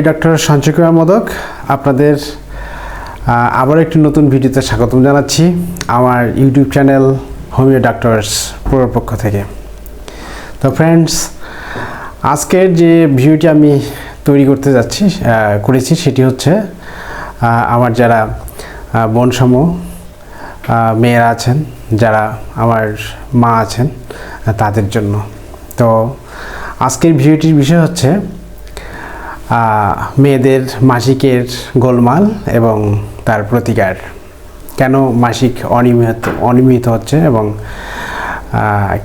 Doctor Sanjay Kumar modak আপনাদের আবার একটি নতুন ভিডিওতে স্বাগতম জানাচ্ছি আমার ইউটিউব চ্যানেল হোমিও ডক্টরস পুরোর পক্ষ থেকে। তো ফ্রেন্ডস, আজকের যে ভিডিওটি আমি তৈরি করতে করেছি সেটি হচ্ছে আমার যারা বোনসমূহ মেয়েরা আছেন, যারা আমার মা আছেন তাদের জন্য। তো আজকের ভিডিওটির বিষয় হচ্ছে মেয়েদের মাসিকের গোলমাল এবং তার প্রতিকার, কেন মাসিক অনিয়মিত হচ্ছে এবং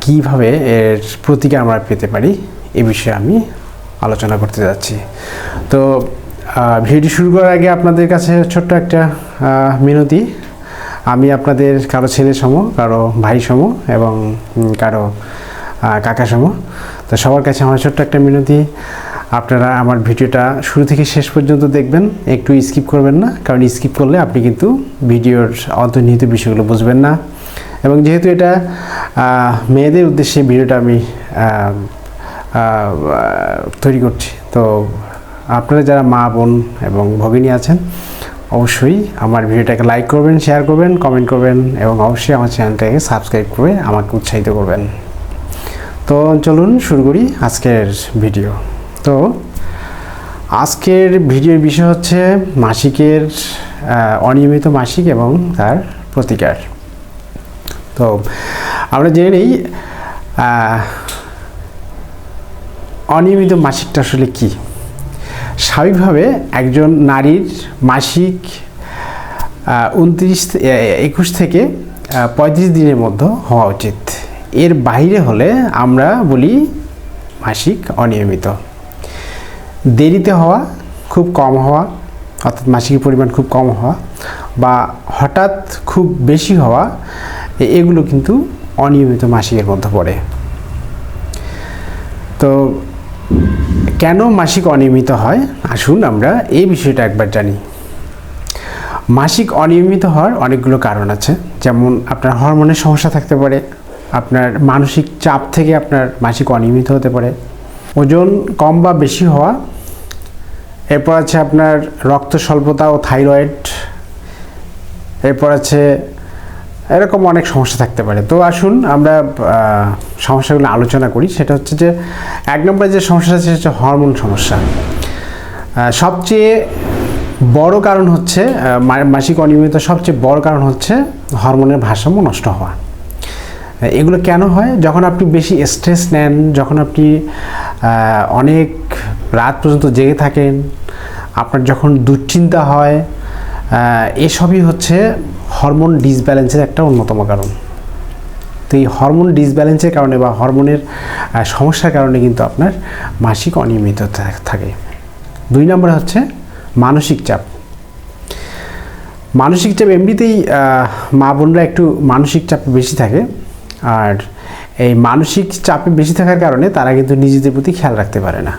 কিভাবে এর প্রতিকার আমরা পেতে পারি এ বিষয়ে আমি আলোচনা করতে যাচ্ছি। তো ভিডিওটি শুরু করার আগে আপনাদের কাছে ছোট্ট একটা মিনতি। আমি আপনাদের কারো ছেলে সম, কারো ভাই সম এবং কারো কাকা সম। তো সবার কাছে আমার ছোট্ট একটা মিনতি, আপনারা আমার ভিডিওটা শুরু থেকে শেষ পর্যন্ত দেখবেন, একটু স্কিপ করবেন না, কারণ স্কিপ করলে আপনি কিন্তু ভিডিওর অন্তর্নিহিত বিষয়গুলো বুঝবেন না। এবং যেহেতু এটা মেয়েদের উদ্দেশ্যে ভিডিওটা আমি তৈরি করছি, তো আপনারা যারা মা বোন এবং ভগিনী আছেন অবশ্যই আমার ভিডিওটাকে লাইক করবেন, শেয়ার করবেন, কমেন্ট করবেন এবং অবশ্যই আমার চ্যানেলটাকে সাবস্ক্রাইব করে আমাকে উৎসাহিত করবেন। তো চলুন শুরু করি আজকের ভিডিও। তো আজকের ভিডিওর বিষয় হচ্ছে মাসিকের অনিয়মিত মাসিক এবং তার প্রতিকার। তো আমরা জেনে নিই অনিয়মিত মাসিকটা আসলে কি। স্বাভাবিকভাবে একজন নারীর মাসিক 21 থেকে 35 দিনের মধ্যে হওয়া উচিত। এর বাইরে হলে আমরা বলি মাসিক অনিয়মিত। দেরিতে হওয়া, খুব কম হওয়া, অর্থাৎ মাসিকের পরিমাণ খুব কম হওয়া বা হঠাৎ খুব বেশি হওয়া, এগুলো কিন্তু অনিয়মিত মাসিকের মধ্যে পড়ে। তো কেন মাসিক অনিয়মিত হয়, আসুন আমরা এই বিষয়টা একবার জানি। মাসিক অনিয়মিত হওয়ার অনেকগুলো কারণ আছে, যেমন আপনার হরমোনের সমস্যা থাকতে পারে, আপনার মানসিক চাপ থেকে আপনার মাসিক অনিয়মিত হতে পারে, ওজন কম বা বেশি হওয়া, এরপর আছে আপনার রক্ত স্বল্পতা ও থাইরয়েড, এরপর আছে এরকম অনেক সমস্যা থাকতে পারে। তো আসুন আমরা সমস্যাগুলো আলোচনা করি। সেটা হচ্ছে যে 1 নম্বরে যে সমস্যা আছে সেটা হচ্ছে হরমোন সমস্যা। সবচেয়ে বড় কারণ হচ্ছে মাসিক অনিয়মিত, সবচেয়ে বড় কারণ হচ্ছে হরমোনের ভারসাম্য নষ্ট হওয়া। এগুলো কেন হয়? যখন আপনি বেশি স্ট্রেস নেন, যখন আপনি অনেক রাত পর্যন্ত জেগে থাকেন, আপনার যখন দুশ্চিন্তা হয়, এসবই হচ্ছে হরমোন ডিসব্যালেন্সের একটা অন্যতম কারণ। তো এই হরমোন ডিসব্যালেন্সের কারণে বা হরমোনের সমস্যার কারণে কিন্তু আপনার মাসিক অনিয়মিত থাকে। 2 নম্বরে হচ্ছে মানসিক চাপ। মানসিক চাপ এমনিতেই মা বোনরা একটু মানসিক চাপ বেশি থাকে, আর এই মানসিক চাপে বেশি থাকার কারণে তারা কিন্তু নিজেদের প্রতি খেয়াল রাখতে পারে না,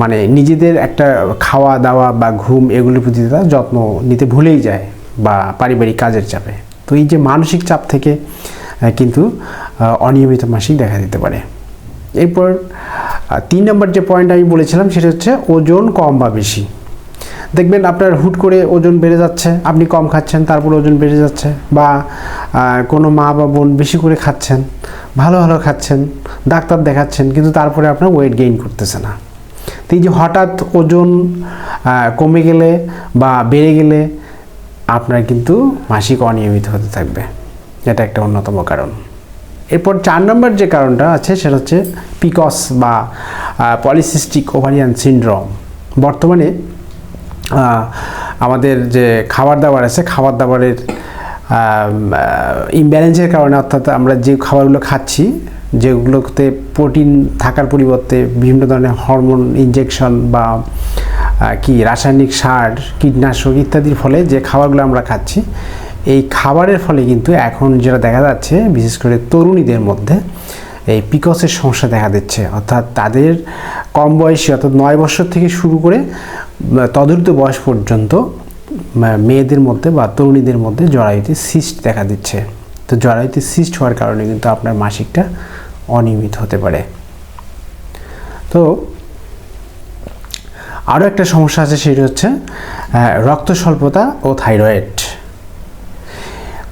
মানে নিজেদের একটা খাওয়া দাওয়া বা ঘুম এগুলোর প্রতি তারা যত্ন নিতে ভুলেই যায় বা পারিবারিক কাজের চাপে। তো এই যে মানসিক চাপ থেকে কিন্তু অনিয়মিত মাসিক দেখা দিতে পারে। এরপর 3 নম্বর যে পয়েন্ট আমি বলেছিলাম সেটা হচ্ছে ওজন কম বা বেশি। দেখবেন আপনার হুট করে ওজন বেড়ে যাচ্ছে, আপনি কম খাচ্ছেন তারপর ওজন বেড়ে যাচ্ছে, বা কোনো মা বা বোন বেশি করে খাচ্ছেন, ভালো ভালো খাচ্ছেন, ডাক্তার দেখাচ্ছেন, কিন্তু তারপরে আপনার ওয়েট গেইন করতেছে না। তো এই যে হঠাৎ ওজন কমে গেলে বা বেড়ে গেলে আপনার কিন্তু মাসিক অনিয়মিত হতে থাকবে, এটা একটা অন্যতম কারণ। এরপর 4 নম্বর যে কারণটা আছে সেটা হচ্ছে পিকস বা পলিসিস্টিক ওভারিয়ান সিনড্রোম। বর্তমানে আমাদের যে খাবার দাবার আছে, খাবার দাবারের ইমব্যালেন্সের কারণে, অর্থাৎ আমরা যে খাবারগুলো খাচ্ছি যেগুলোতে প্রোটিন থাকার পরিবর্তে বিভিন্ন ধরনের হরমোন ইনজেকশন বা রাসায়নিক সার, কীটনাশক ইত্যাদির ফলে যে খাবারগুলো আমরা খাচ্ছি, এই খাবারের ফলে কিন্তু এখন যেটা দেখা যাচ্ছে বিশেষ করে তরুণীদের মধ্যে এই পিকসের সমস্যা দেখা দিচ্ছে। অর্থাৎ তাদের কম বয়সী, অর্থাৎ 9 বছর থেকে শুরু করে তদূর্ধ্ব বয়স পর্যন্ত মেয়েদের মধ্যে বা তরুণীদের মধ্যে জরায়ুতে সিস্ট দেখা দিচ্ছে। তো জরায়ুতে সিস্ট হওয়ার কারণে কিন্তু আপনার মাসিকটা অনিয়মিত হতে পারে। তো আরও একটা সমস্যা আছে, সেটা হচ্ছে রক্ত স্বল্পতা ও থাইরয়েড।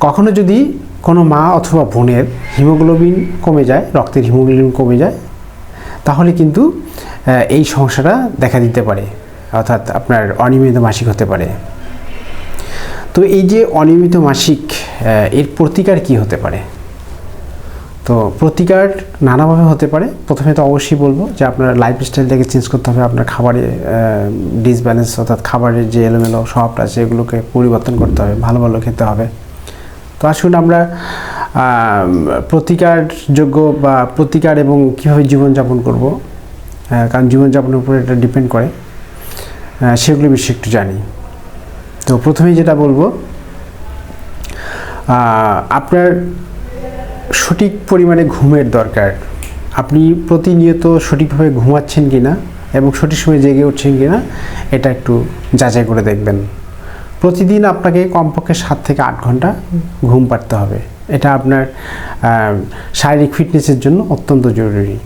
কখনো যদি কোনো মা অথবা বোনের হিমোগ্লোবিন কমে যায়, রক্তের হিমোগ্লোবিন কমে যায়, তাহলে কিন্তু এই সমস্যাটা দেখা দিতে পারে, অর্থাৎ আপনার অনিয়মিত মাসিক হতে পারে। তো এই যে অনিয়মিত মাসিক, এর প্রতিকার কি হতে পারে? তো প্রতিকার নানাভাবে হতে পারে। প্রথমে তো অবশ্যই বলবো যে আপনার লাইফস্টাইলটাকে চেঞ্জ করতে হবে, আপনার খাবারে ডিসব্যালেন্স, অর্থাৎ খাবারের যে এলোমেলো স্বভাবটা আছে এগুলোকে পরিবর্তন করতে হবে, ভালো ভালো খেতে হবে। তো আসুন আমরা প্রতিকারযোগ্য বা প্রতিকার এবং কীভাবে জীবনযাপন করব, কারণ জীবনযাপনের উপর এটা ডিপেন্ড করে, সেগুলো বিষয়ে একটু জানি। তো প্রথমেই যেটা বলবো, আপনার সঠিক পরিমাণে ঘুমের দরকার। আপনি প্রতিনিয়ত সঠিকভাবে ঘুমাচ্ছেন কি না এবং সঠিক সময়ে জেগে উঠছেন কি না, এটা একটু যাচাই করে দেখবেন। প্রতিদিন আপনাকে কমপক্ষে 7 থেকে 8 ঘন্টা ঘুম পাড়তে হবে। এটা আপনার শারীরিক ফিটনেসের জন্য অত্যন্ত জরুরি।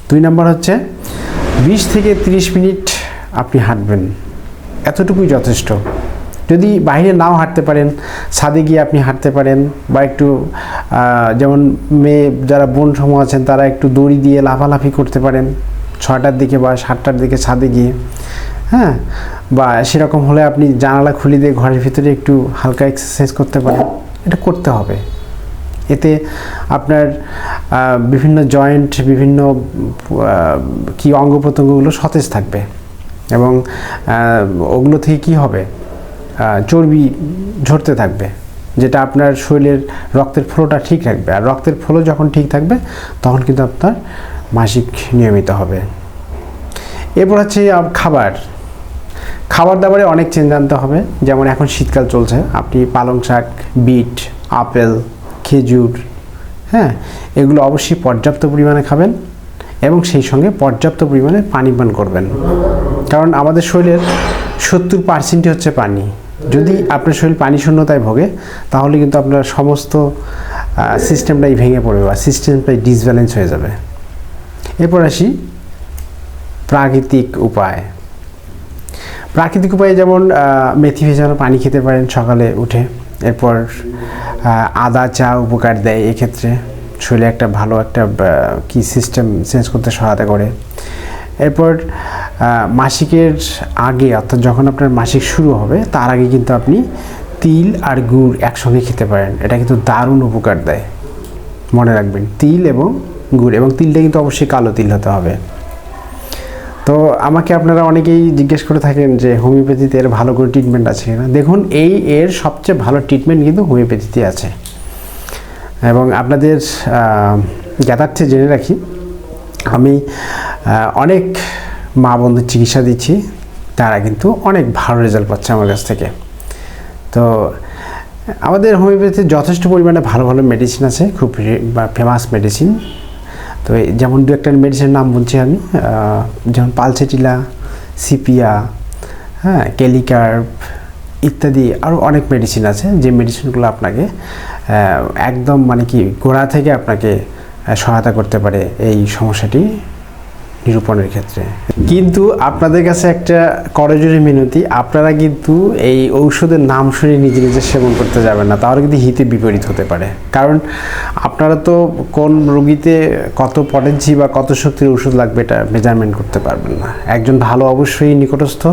2 নম্বর হচ্ছে 20 থেকে 30 মিনিট আপনি হাঁটবেন, এতটুকুই যথেষ্ট। যদি বাইরে নাও হাঁটতে পারেন, ছাদে গিয়ে আপনি হাঁটতে পারেন, বা একটু যেমন মেয়ে যারা বোন সমূহ আছেন তারা একটু দড়ি দিয়ে লাফালাফি করতে পারেন 6টার দিকে বা 7টার দিকে ছাদে গিয়ে, হ্যাঁ। বা সেরকম হলে আপনি জানালা খুলে দিয়ে ঘরের ভিতরে একটু হালকা এক্সারসাইজ করতে পারেন। এটা করতে হবে। এতে আপনার বিভিন্ন জয়েন্ট, বিভিন্ন অঙ্গ প্রত্যঙ্গগুলো সতেজ থাকবে এবং ওগুলো থেকে কি হবে, চর্বি ঝরতে থাকবে, যেটা আপনার শরীরের রক্তের ফ্লোটা ঠিক রাখবে। আর রক্তের ফ্লো যখন ঠিক থাকবে তখন কিন্তু আপনার মাসিক নিয়মিত হবে। এরপর হচ্ছে খাবার দাবারে অনেক চেঞ্জ আনতে হবে। যেমন এখন শীতকাল চলছে, আপনি পালং শাক, বিট, আপেল, খেজুর, হ্যাঁ, এগুলো অবশ্যই পর্যাপ্ত পরিমাণে খাবেন এবং সেই সঙ্গে পর্যাপ্ত পরিমাণে পানি পান করবেন। কারণ আমাদের শরীরের 70% হচ্ছে পানি। যদি আপনার শরীর পানি শূন্যতায় ভোগে তাহলে কিন্তু আপনার সমস্ত সিস্টেমটাই ভেঙে পড়বে বা সিস্টেমটাই ডিসব্যালেন্স হয়ে যাবে। এরপর আসি প্রাকৃতিক উপায়। যেমন মেথি ভেজানো পানি খেতে পারেন সকালে উঠে। এরপর আদা চা উপকার দেয়, এক্ষেত্রে শরীরে একটা ভালো একটা সিস্টেম চেঞ্জ করতে সহায়তা করে। এরপর মাসিকের আগে, অর্থাৎ যখন আপনার মাসিক শুরু হবে তার আগে কিন্তু আপনি তিল আর গুড় একসঙ্গে খেতে পারেন। এটা কিন্তু দারুণ উপকার দেয়, মনে রাখবেন, তিল এবং গুড়। এবং তিলটা কিন্তু অবশ্যই কালো তিল হতে হবে। তো আমাকে আপনারা অনেকেই জিজ্ঞেস করে থাকেন যে হোমিওপ্যাথিতে এর ভালো করে ট্রিটমেন্ট আছে কিনা। দেখুন, এর সবচেয়ে ভালো ট্রিটমেন্ট কিন্তু হোমিওপ্যাথিতে আছে। এবং আপনাদের জ্ঞাতার্থে জেনে রাখি, আমি অনেক মা বোনদের চিকিৎসা দিচ্ছি, তারা কিন্তু অনেক ভালো রেজাল্ট পাচ্ছে আমার কাছ থেকে। তো আমাদের হোমিওপ্যাথিতে যথেষ্ট পরিমাণে ভালো ভালো মেডিসিন আছে, খুব ফেমাস মেডিসিন। তো যেমন 2-1টা মেডিসিনের নাম বলছি আমি, যেমন পালসেটিলা, সিপিয়া, হ্যাঁ, ক্যালিকার্ভ ইত্যাদি আরও অনেক মেডিসিন আছে, যে মেডিসিনগুলো আপনাকে একদম গোড়া থেকে আপনাকে সহায়তা করতে পারে এই সমস্যাটি নিরূপণের ক্ষেত্রে। কিন্তু আপনাদের কাছে একটা করজোড়ে মিনতি, আপনারা কিন্তু এই ঔষধের নাম শুনে নিজে নিজে সেবন করতে যাবেন না, তাহলে কিন্তু হিতে বিপরীত হতে পারে। কারণ আপনারা তো কোন রোগীতে কত পটেন্সি বা কত শক্তির ওষুধ লাগবে এটা মেজারমেন্ট করতে পারবেন না। একজন ভালো অবশ্যই নিকটস্থ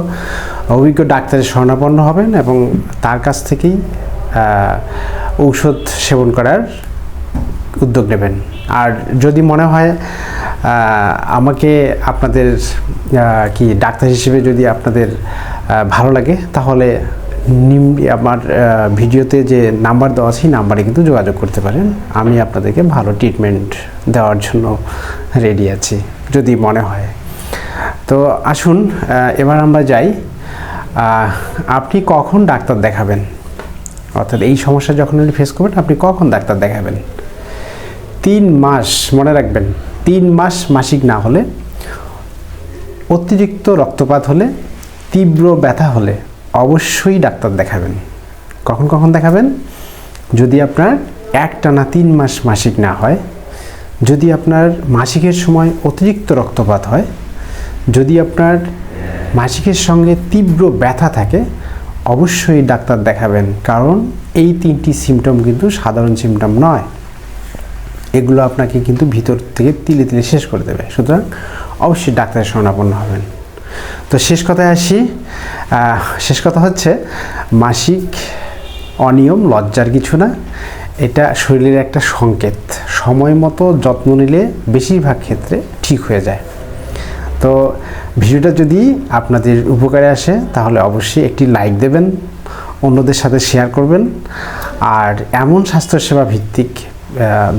অভিজ্ঞ ডাক্তারের শরণাপন্ন হবেন এবং তার কাছ থেকেই ঔষধ সেবন করার উদ্যোগ নেবেন। আর যদি মনে হয় আমাকে আপনাদের ডাক্তার হিসেবে যদি আপনাদের ভালো লাগে, তাহলে আমার ভিডিওতে যে নাম্বার দেওয়া আছে সেই নাম্বারে কিন্তু যোগাযোগ করতে পারেন। আমি আপনাদেরকে ভালো ট্রিটমেন্ট দেওয়ার জন্য রেডি আছি যদি মনে হয়। তো আসুন এবার আমরা যাই, আপনি কখন ডাক্তার দেখাবেন, অর্থাৎ এই সমস্যা যখন আপনি ফেস করবেন আপনি কখন ডাক্তার দেখাবেন। 3 মাস, মনে রাখবেন, 3 মাস মাসিক না হলে, অতিরিক্ত রক্তপাত হলে, তীব্র ব্যথা হলে অবশ্যই ডাক্তার দেখাবেন। কখন দেখাবেন? যদি আপনার একটানা 3 মাস মাসিক না হয়, যদি আপনার মাসিকের সময় অতিরিক্ত রক্তপাত হয়, যদি আপনার মাসিকের সঙ্গে তীব্র ব্যথা থাকে, অবশ্যই ডাক্তার দেখাবেন, কারণ এই 3টি সিমটম কিন্তু সাধারণ সিমটম নয়। এগুলো আপনাকে কিন্তু ভিতর থেকে তিলে তিলে শেষ করে দেবে। সুতরাং অবশ্যই ডাক্তারের শরণাপন্ন হবেন। তো শেষ কথায় আসি। শেষ কথা হচ্ছে, মাসিক অনিয়ম লজ্জার কিছু না, এটা শরীরের একটা সংকেত। সময় মতো যত্ন নিলে বেশিরভাগ ক্ষেত্রে ঠিক হয়ে যায়। তো ভিডিওটা যদি আপনাদের উপকারে আসে তাহলে অবশ্যই একটি লাইক দেবেন, অন্যদের সাথে শেয়ার করবেন, আর এমন স্বাস্থ্যসেবা ভিত্তিক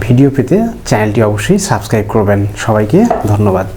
ভিডিও পেতে চ্যানেলটি অবশ্যই সাবস্ক্রাইব করবেন। সবাইকে ধন্যবাদ।